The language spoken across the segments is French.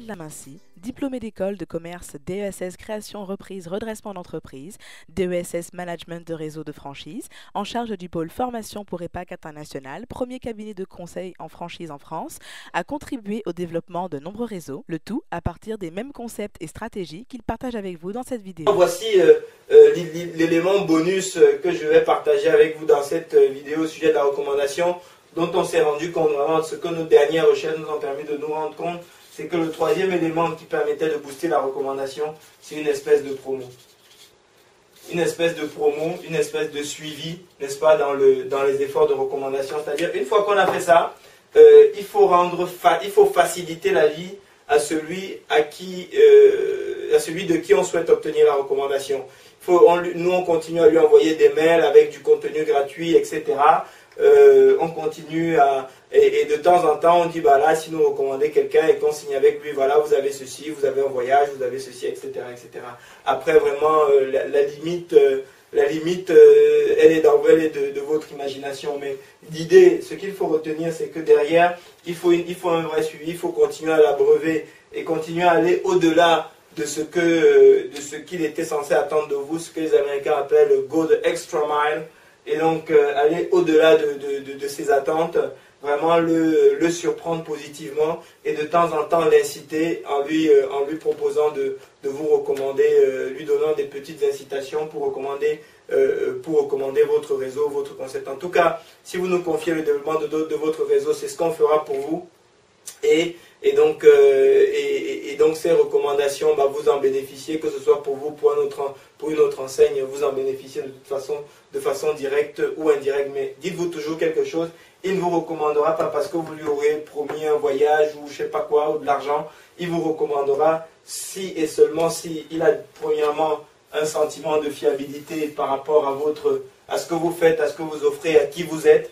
Daniel Lamincy, diplômé d'école de commerce DESS création, reprise, redressement d'entreprise, DESS management de réseau de franchise, en charge du pôle formation pour EPAC International, premier cabinet de conseil en franchise en France, a contribué au développement de nombreux réseaux, le tout à partir des mêmes concepts et stratégies qu'il partage avec vous dans cette vidéo. Voici l'élément bonus que je vais partager avec vous dans cette vidéo au sujet de la recommandation, dont on s'est rendu compte vraiment de ce que nos dernières recherches nous ont permis de nous rendre compte, c'est que le troisième élément qui permettait de booster la recommandation, c'est une espèce de promo. Une espèce de promo, une espèce de suivi, n'est-ce pas, dans les efforts de recommandation. C'est-à-dire, une fois qu'on a fait ça, il faut faciliter la vie à celui de qui on souhaite obtenir la recommandation. Nous, on continue à lui envoyer des mails avec du contenu gratuit, etc. On continue et de temps en temps, on dit, bah là, si nous recommandez quelqu'un et qu'on signe avec lui, voilà, vous avez ceci, vous avez un voyage, vous avez ceci, etc. etc. Après, vraiment, la limite, elle est de votre imagination. Mais l'idée, ce qu'il faut retenir, c'est que derrière, il faut un vrai suivi, il faut continuer à l'abreuver et continuer à aller au-delà de ce qu'il était censé attendre de vous, ce que les Américains appellent le go the extra mile. Et donc, aller au-delà de ses attentes, vraiment le surprendre positivement et de temps en temps l'inciter en lui proposant de vous recommander, lui donnant des petites incitations pour recommander votre réseau, votre concept. En tout cas, si vous nous confiez le développement de votre réseau, c'est ce qu'on fera pour vous. Et donc ces recommandations, bah, vous en bénéficiez, que ce soit pour vous, pour une autre enseigne, vous en bénéficiez de façon directe ou indirecte. Mais dites-vous toujours quelque chose, il ne vous recommandera pas parce que vous lui aurez promis un voyage ou je sais pas quoi, ou de l'argent. Il vous recommandera si et seulement si il a premièrement un sentiment de fiabilité par rapport à ce que vous faites, à ce que vous offrez, à qui vous êtes,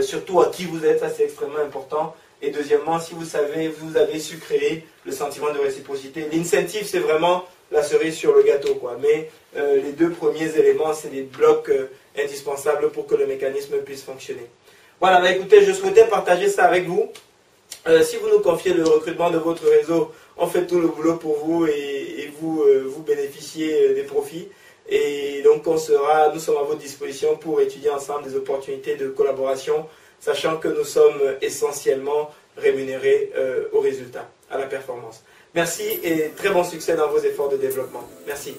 surtout à qui vous êtes, ça c'est extrêmement important. Et deuxièmement, si vous avez su créer le sentiment de réciprocité. L'incentive, c'est vraiment la cerise sur le gâteau, quoi. Mais les deux premiers éléments, c'est des blocs indispensables pour que le mécanisme puisse fonctionner. Voilà, bah écoutez, je souhaitais partager ça avec vous. Si vous nous confiez le recrutement de votre réseau, on fait tout le boulot pour vous et vous bénéficiez des profits. Et donc, nous sommes à votre disposition pour étudier ensemble des opportunités de collaboration, sachant que nous sommes essentiellement rémunérés au résultat, à la performance. Merci et très bon succès dans vos efforts de développement. Merci.